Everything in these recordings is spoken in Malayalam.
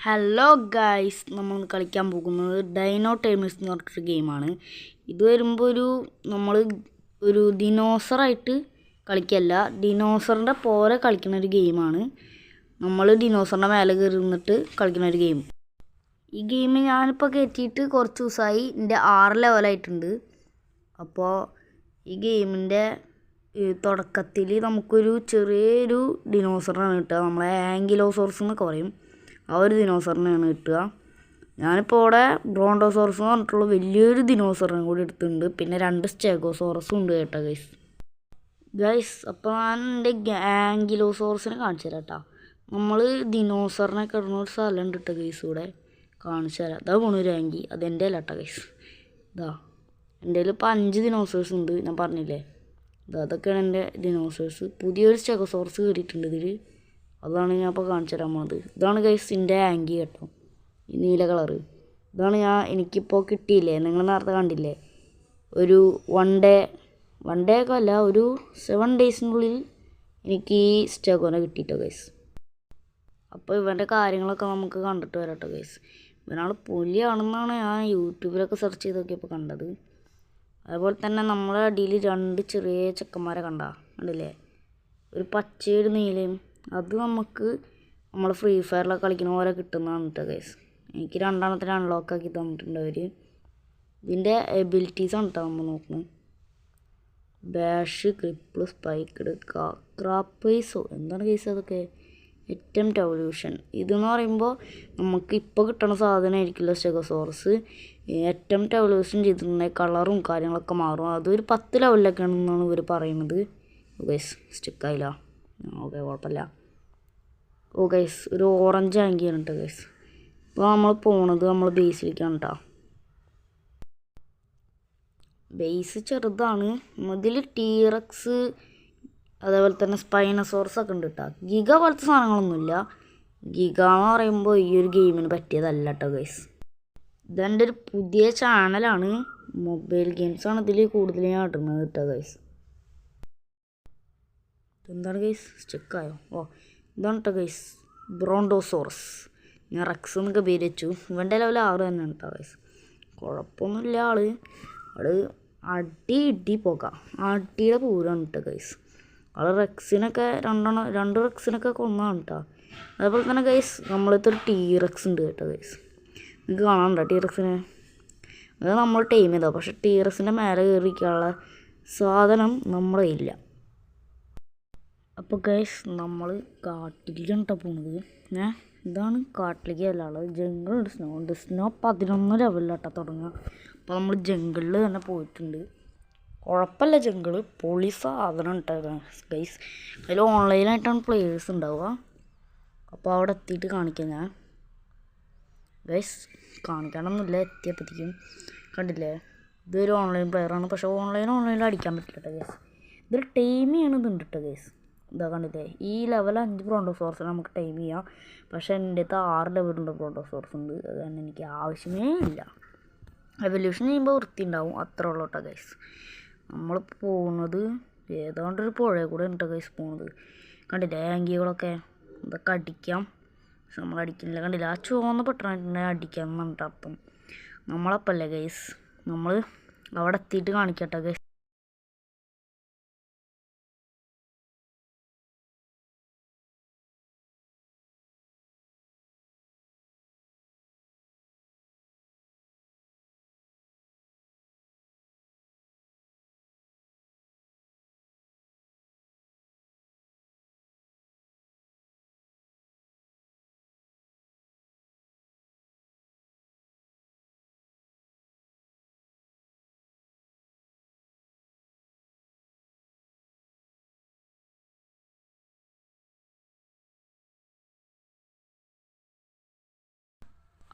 ഹലോ ഗായ്സ്, നമ്മൾ കളിക്കാൻ പോകുന്നത് ഡൈനോ ടൈമേഴ്സ് എന്ന് പറഞ്ഞിട്ടൊരു ഗെയിമാണ്. ഇത് വരുമ്പോൾ നമ്മൾ ഒരു ദിനോസറായിട്ട് കളിക്കല്ല, ഡിനോസറിൻ്റെ പോലെ കളിക്കുന്ന ഒരു ഗെയിമാണ്. നമ്മൾ ഡിനോസറിൻ്റെ മേലെ കയറി നിന്നിട്ട് കളിക്കുന്ന ഒരു ഗെയിം. ഈ ഗെയിം ഞാനിപ്പോൾ കയറ്റിയിട്ട് കുറച്ച് ദിവസമായി, എൻ്റെ 6 ലെവലായിട്ടുണ്ട്. അപ്പോൾ ഈ ഗെയിമിൻ്റെ തുടക്കത്തിൽ നമുക്കൊരു ചെറിയൊരു ഡിനോസറാണ് കിട്ടുക. നമ്മളെ ആങ്കിലോസോറസ് എന്നൊക്കെ പറയും. ആ ഒരു ദിനോസറിനെയാണ് കിട്ടുക. ഞാനിപ്പോൾ ഇവിടെ ബ്രോണ്ടോസോറസ് എന്ന് പറഞ്ഞിട്ടുള്ള വലിയൊരു ദിനോസറിനെ കൂടി എടുത്തിട്ടുണ്ട്. പിന്നെ 2 സ്റ്റെഗോസോറസും ഉണ്ട് കേട്ടോ ഗൈസ്. അപ്പോൾ ഞാൻ എൻ്റെ ആങ്കിലോസോറസിനെ കാണിച്ചു തരാം കേട്ടോ. നമ്മൾ ദിനോസറിനെ കിടന്ന ഒരു സ്ഥലം ഉണ്ട് കേട്ടോ ഗൈസ്, ഇവിടെ കാണിച്ചു തരാം. ഇതാ പോണൊരു ആങ്കി, അതെൻ്റെ അല്ല കേട്ടോ ഗൈസ്. ഇതാ എൻ്റെ കയ്യിൽ ഇപ്പോൾ 5 ദിനോസേഴ്സ് ഉണ്ട്, ഞാൻ പറഞ്ഞില്ലേ. അതൊക്കെയാണ് എൻ്റെ ദിനോസേഴ്സ്. പുതിയൊരു സ്റ്റെഗോസോറസ് കയറിയിട്ടുണ്ട് ഇതിൽ, അതാണ് ഞാൻ ഇപ്പോൾ കാണിച്ചു തരാൻ പോകുന്നത്. ഇതാണ് ഗൈസ് എൻ്റെ ആങ്കി കേട്ടോ, ഈ നീല കളറ്. ഇതാണ് എനിക്കിപ്പോൾ കിട്ടിയില്ലേ, നിങ്ങൾ നേരത്തെ കണ്ടില്ലേ. ഒരു വൺ ഡേ ഒക്കെ അല്ല, ഒരു 7 ഡേയ്സിനുള്ളിൽ എനിക്ക് ഈ സ്റ്റെഗോനെ കിട്ടിയിട്ടോ ഗൈസ്. അപ്പോൾ ഇവൻ്റെ കാര്യങ്ങളൊക്കെ നമുക്ക് കണ്ടിട്ട് വരാം കേട്ടോ ഗൈസ്. ഇവനാൾ പുലിയാണെന്നാണ് ഞാൻ യൂട്യൂബിലൊക്കെ സെർച്ച് ചെയ്തൊക്കെയപ്പോൾ കണ്ടത്. അതുപോലെ തന്നെ നമ്മളെ അടിയിൽ 2 ചെറിയ ചെക്കന്മാരെ കണ്ടില്ലേ, ഒരു പച്ചയും നീലയും. അത് നമുക്ക് നമ്മൾ ഫ്രീ ഫയറിലൊക്കെ കളിക്കുന്ന പോലെ കിട്ടുന്നതാണ് കേട്ടോ ഗൈസ്. എനിക്ക് 2 അൺലോക്ക് ആക്കി തന്നിട്ടുണ്ട് അവർ. ഇതിൻ്റെ എബിലിറ്റീസാണ് കേട്ടോ നമ്മൾ നോക്കുന്നത്. ബാഷ്, ക്രിപ്പിൾ, സ്പൈക്കഡ്, ക്രാപ്പൈസോ എന്താണ് ഗൈസ് അതൊക്കെ. അറ്റംപ്റ്റ് എവല്യൂഷൻ ഇതെന്ന് പറയുമ്പോൾ നമുക്ക് ഇപ്പോൾ കിട്ടുന്ന സാധനമായിരിക്കില്ല സ്റ്റെഗോസോറസ്. അറ്റംപ്റ്റ് എവല്യൂഷൻ ചെയ്തിട്ടുണ്ടെങ്കിൽ കളറും കാര്യങ്ങളൊക്കെ മാറും. അതൊരു 10 ലെവലിലൊക്കെയാണെന്നാണ് ഇവർ പറയുന്നത്. ഗൈസ് സ്റ്റിക്കായില്ല, ഓക്കെ കുഴപ്പമില്ല. ഗൈസ് ഒരു ഓറഞ്ച് ആങ്കിയാണ് കേട്ടോ ഗൈസ്. ഇപ്പോൾ നമ്മൾ പോണത് നമ്മൾ ബേസിലേക്കാണ് കേട്ടോ. ബേസ് ചെറുതാണ്. ഇതിൽ ടീറക്സ് അതേപോലെ തന്നെ സ്പൈനസോറസ് ഒക്കെ ഉണ്ട് കേട്ടോ. ഗിഗ പോലത്തെ സാധനങ്ങളൊന്നുമില്ല. ഗിഗ എന്ന് പറയുമ്പോൾ ഈ ഒരു ഗെയിമിന് പറ്റിയതല്ല കേട്ടോ ഗൈസ്. ഇതെൻ്റെ ഒരു പുതിയ ചാനലാണ്, മൊബൈൽ ഗെയിംസാണ് ഇതിൽ കൂടുതൽ ഞാൻ ഇടുന്നത് കേട്ടോ ഗൈസ്. എന്താണ് ഗൈസ് സ്റ്റെക്കായോ? ഇതാണ് കേട്ടോ ഗൈസ് ബ്രോണ്ടോസോറസ്. ഞാൻ റെക്സ് എന്നൊക്കെ പേര് വെച്ചു. ഇവൻ്റെ ലെവൽ 6 തന്നെയാണ് കേട്ടോ ഗൈസ്. കുഴപ്പമൊന്നുമില്ല. ആള് ഇടി പോകാം, അടിയുടെ പൂരാണ് കേട്ടോ ഗൈസ്. റെക്സിനൊക്കെ 2 റെക്സിനൊക്കെ കൊന്നാണ് കേട്ടോ. അതേപോലെ തന്നെ ഗൈസ് നമ്മളടുത്തൊരു ടീറക്സ് ഉണ്ട് കേട്ടോ ഗൈസ്. നിങ്ങൾക്ക് കാണാനുണ്ടോ ടീറക്സിനെ? അത് നമ്മൾ ടൈം ചെയ്തോ, പക്ഷെ ടീറക്സിൻ്റെ മേലെ കയറിക്കാനുള്ള സാധനം നമ്മുടെ ഇല്ല. അപ്പോൾ ഗൈസ് നമ്മൾ കാട്ടിലേക്കാണ് കേട്ടോ പോകുന്നത്. ഇതാണ് കാട്ടിലേക്ക് അല്ല ഉള്ളത്. ജംഗിളുണ്ട്, സ്നോ ഉണ്ട്. സ്നോ 11 ലെവലിലാട്ടോ തുടങ്ങുക. അപ്പോൾ നമ്മൾ ജംഗിളിൽ തന്നെ പോയിട്ടുണ്ട്. കുഴപ്പമില്ല, ജംഗിള് പൊളി സാധനം കേട്ടോ ഗൈസ്. അതിൽ ഓൺലൈനായിട്ടാണ് പ്ലേയേഴ്സ് ഉണ്ടാവുക. അപ്പോൾ അവിടെ എത്തിയിട്ട് കാണിക്കാം ഞാൻ ഗൈസ്. കാണിക്കാനൊന്നുമില്ല, എത്തിയപ്പോഴത്തേക്കും കണ്ടില്ലേ. ഇതൊരു ഓൺലൈൻ പ്ലെയറാണ്, പക്ഷേ ഓൺലൈനിൽ അടിക്കാൻ പറ്റില്ല കേട്ടോ ഗൈസ്. ഇതൊരു ടൈം ചെയ്യണതുണ്ട് കേട്ടോ ഗൈസ്. ഇതാ കണ്ടില്ലേ, ഈ ലെവൽ 5 ബ്രോണ്ടോസോറസിന് നമുക്ക് ടൈം ചെയ്യാം. പക്ഷേ എൻ്റെ അടുത്ത് 6 ലെവലുണ്ട് ബ്രോണ്ടോസോറസ് ഉണ്ട്. അത് തന്നെ എനിക്ക് ആവശ്യമേ ഇല്ല. എവല്യൂഷൻ ചെയ്യുമ്പോൾ വൃത്തി ഉണ്ടാവും, അത്രേ ഉള്ളൂ കേട്ടോ ഗൈസ്. നമ്മൾ പോകുന്നത് ഏതാണ്ടൊരു പുഴ കൂടെ കേട്ടോ ഗൈസ് പോകുന്നത്. കണ്ടില്ലേ ആങ്കികളൊക്കെ. ഇതൊക്കെ അടിക്കാം, പക്ഷെ നമ്മൾ അടിക്കുന്നില്ല. കണ്ടില്ല, ആ ചുവന്ന പെട്ടെന്ന് അടിക്കാം എന്ന് പറഞ്ഞിട്ട് അർത്ഥം. നമ്മളപ്പല്ലേ ഗൈസ്, നമ്മൾ അവിടെ എത്തിയിട്ട് കാണിക്കട്ടെ ഗൈസ്.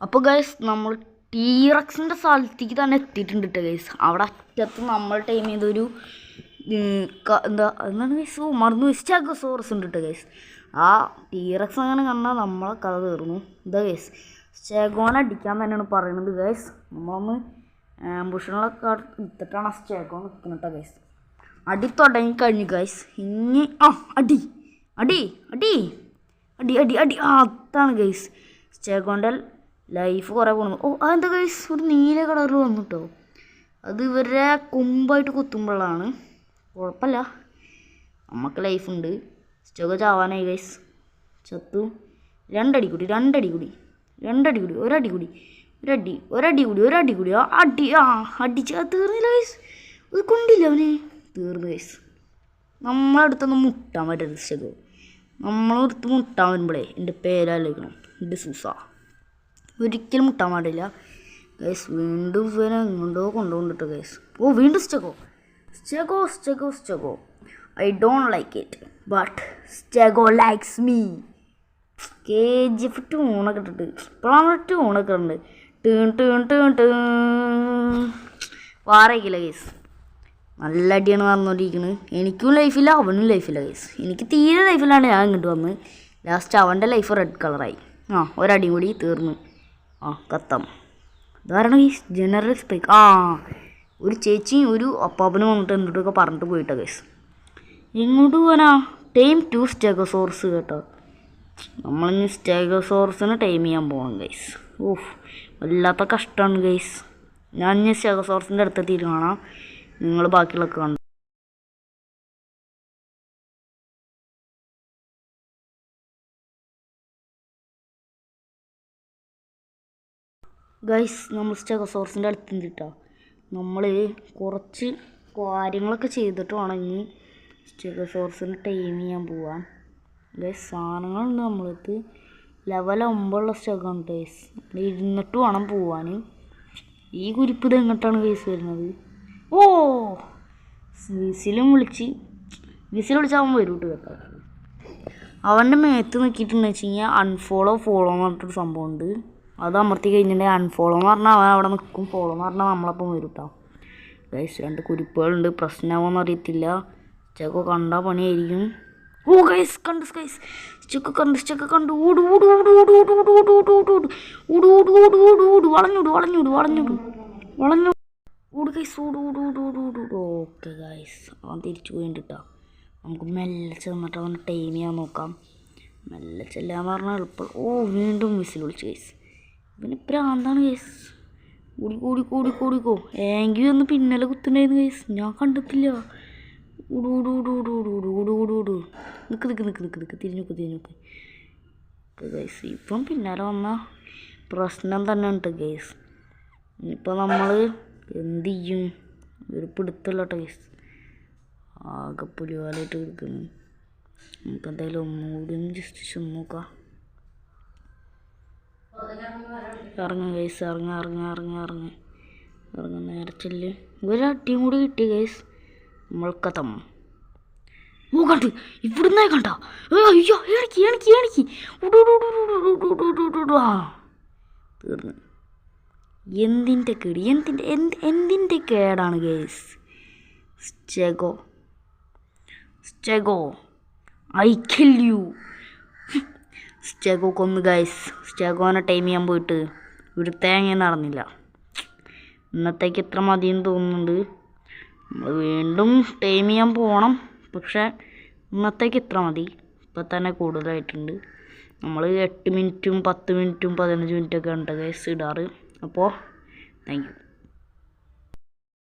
അപ്പോൾ ഗൈസ് നമ്മൾ ടീറക്സിൻ്റെ സ്ഥലത്തേക്ക് തന്നെ എത്തിയിട്ടുണ്ട് കേട്ടോ ഗൈസ്. അവിടെ അറ്റത്ത് നമ്മൾ ടൈം ചെയ്തൊരു എന്താണ് ഗൈസ് മറന്നു സ്റ്റെഗോസോറസ് ഉണ്ട് കേട്ടോ ഗൈസ്. ആ ടീറക്സ് അങ്ങനെ കണ്ടാൽ നമ്മളെ കഥ തീർന്നു. ഇതാ ഗൈസ് സ്റ്റെഗോനെ അടിക്കാൻ തന്നെയാണ് പറയുന്നത് ഗൈസ്. നമ്മളൊന്ന് ആംബുഷനുകളൊക്കെ എടുത്തിട്ടാണ് ആ സ്റ്റെഗോ നിൽക്കുന്നത് കേട്ടോ ഗൈസ്. അടി തുടങ്ങി കഴിഞ്ഞു ഗൈസ്. ഇനി അടി അടി അടി അടി അടി അടി അതാണ് ഗൈസ്. സ്റ്റെഗോൻ്റെ ലൈഫ് കുറേ പോകുന്നു. ഓ അതെന്താ ഗൈസ് ഒരു നീല കളറിൽ വന്നിട്ടോ. അത് ഇവരുടെ കൊമ്പായിട്ട് കുത്തുമ്പോഴാണ്. കുഴപ്പമില്ല, നമുക്ക് ലൈഫുണ്ട്. സ്റ്റെഗോ ചാവാനായി ഗൈസ്. ചത്തു. രണ്ടടി കൂടി അടിച്ച് തീർന്നില്ല ഗൈസ്. അത് കൊണ്ടില്ല അവന്. തീർന്നു ഗൈസ്. നമ്മളടുത്തൊന്നും മുട്ടാൻ പറ്റരുത് സ്റ്റെഗോ. നമ്മളടുത്ത് മുട്ടാൻ വരുമ്പോഴേ എൻ്റെ പേരാലോചിക്കണം, എൻ്റെ സൂസ. ഒരിക്കലും മുട്ടാൻ പാടില്ല ഗൈസ്. വീണ്ടും ഇവനെ എങ്ങോട്ടോ കൊണ്ടുപോകണ്ടിട്ടോ ഗൈസ്. ഓ വീണ്ടും Stego. I don't like it but Stego likes me. KGF ട്യൂണൊക്കെ ഇട്ടിട്ട് ഇപ്പോഴാണ് ട്യൂണൊക്കെ ഉണ്ട്. വാറയിക്കില്ല ഗൈസ്. നല്ല അടിയാണ് നടന്നുകൊണ്ടിരിക്കുന്നത്. എനിക്കും ലൈഫില്ല, അവനും ലൈഫില്ല ഗൈസ്. എനിക്ക് തീരെ ലൈഫിലാണ് ഞാൻ ഇങ്ങോട്ട് വന്ന്. ലാസ്റ്റ് അവൻ്റെ ലൈഫ് റെഡ് കളറായി. ഒരടി കൂടി തീർന്നു. കത്തം. ഇതാരണം ഗൈസ് ജനറൽ സ്പൈക്ക്. ഒരു ചേച്ചിയും ഒരു അപ്പാപ്പനും വന്നിട്ട് എന്തിട്ടൊക്കെ പറഞ്ഞിട്ട് പോയിട്ടോ ഗൈസ്. എങ്ങോട്ട് പോകാനാ? ടൈം 2 സ്റ്റെഗോസോറസ് കേട്ടോ. നമ്മളിനി സ്റ്റെഗോസോറസിന് ടൈം ചെയ്യാൻ പോകണം ഗൈസ്. ഓഹ് വല്ലാത്ത കഷ്ടമാണ് ഗൈസ്. ഞാൻ ഇനി സ്റ്റെഗോസോറസിൻ്റെ അടുത്തെത്തിയിട്ട് കാണാം. നിങ്ങൾ ബാക്കിയുള്ളതൊക്കെ കണ്ടു ഗൈസ്. നമ്മൾ സ്റ്റെഗോസോറസിൻ്റെ അടുത്ത് നിന്നിട്ടോ. നമ്മൾ കുറച്ച് കാര്യങ്ങളൊക്കെ ചെയ്തിട്ട് വേണമെങ്കിൽ സ്റ്റെഗോസോറസിന് ടൈം ചെയ്യാൻ പോവാൻ ഗൈസ്. സാധനങ്ങളുണ്ട് നമ്മളടുത്ത്. ലെവൽ 9 സ്റ്റെഗുണ്ട് ഗൈസ്. നമ്മൾ ഇരുന്നിട്ട് വേണം പോവാൻ. ഈ കുരിപ്പ് ഇത് എങ്ങോട്ടാണ് ഗൈസ് വരുന്നത്? ഓ വിസിൽ വിളിച്ചാൽ അവൻ വരും കേട്ടോ. അവൻ്റെ മേത്ത് നോക്കിയിട്ടുണ്ടെന്ന് വെച്ച് കഴിഞ്ഞാൽ അൺഫോളോ ഫോളോ എന്ന് പറഞ്ഞിട്ടൊരു സംഭവമുണ്ട്. അത് അമർത്തി കഴിഞ്ഞിട്ടുണ്ടെങ്കിൽ അൺഫോളോ എന്ന് പറഞ്ഞാൽ അവൻ അവിടെ നിൽക്കും, ഫോളോ എന്ന് പറഞ്ഞാൽ നമ്മളപ്പം വരും കേട്ടോ ഗൈസ്. 2 കുരിപ്പുകളുണ്ട്. പ്രശ്നമാവോന്ന് അറിയത്തില്ല. സ്റ്റെഗോ കണ്ടാൽ പണിയായിരിക്കും. ഓ ഗൈസ് കണ്ടു ഗൈസ്. സ്റ്റെഗോ കണ്ടു. വളഞ്ഞൂട് ഗൈസ്. ഓക്കെ ഗൈസ് അവൻ തിരിച്ചു പോയിട്ടാ. നമുക്ക് മെല്ലെ ചെന്നിട്ട് അവൻ ടൈം ചെയ്യാൻ നോക്കാം. മെല്ലെ ചെല്ലാന്ന് പറഞ്ഞാൽ എളുപ്പം. ഓ വീണ്ടും വിസിൽ വിളിച്ചു ഗൈസ്. ഇവന് പ്രാന്താണ് ഗൈസ്. കൂടിക്കോ. എങ്കിൽ ഒന്ന് പിന്നലെ കുത്തുണ്ടായിരുന്നു ഗൈസ്. ഞാൻ കണ്ടിട്ടില്ല. നിക്ക് തിരിഞ്ഞുക്ക് ഗൈസ്. ഇപ്പം പിന്നാലെ വന്ന പ്രശ്നം തന്നെ ഉണ്ട് ഗൈസ്. ഇനിയിപ്പോൾ നമ്മൾ എന്ത് ചെയ്യും? ഒരു പിടുത്തല്ല ഗൈസ്. ആകെ പുലിവാലായിട്ട് കിടക്കുന്നു. നമുക്ക് എന്തായാലും ഒന്നുകൂടി ജസ്റ്റ് ചെന്ന് നോക്കാം. ഇറങ്ങും ഗൈസ്. ഇറങ്ങ നേരെ ചെല്ല്. ഒരു അടിയും കൂടി കിട്ടി ഗൈസ്. നമ്മൾ കഥം. ഓ കണ്ട് ഇവിടുന്ന് കണ്ട. അയ്യോ എണിക്ക്. തീർന്നു. എന്തിൻ്റെ കേട്? എന്തിൻ്റെ കേടാണ് guys? Stego I kill you. Stego കൊന്നു ഗൈസ്. സ്റ്റെഗോനെ ടൈം ചെയ്യാൻ പോയിട്ട് ഒരു തേങ്ങ നടന്നില്ല. ഇന്നത്തേക്ക് ഇത്ര മതിയെന്ന് തോന്നുന്നുണ്ട്. നമ്മൾ വീണ്ടും ടൈം ചെയ്യാൻ പോകണം. പക്ഷേ ഇന്നത്തേക്ക് ഇത്ര മതി. ഇപ്പം തന്നെ കൂടുതലായിട്ടുണ്ട്. നമ്മൾ 8 മിനിറ്റും 10 മിനിറ്റും 15 മിനിറ്റൊക്കെ ഉണ്ട് ഗൈസ് ഇടാറ്. അപ്പോൾ താങ്ക് യു.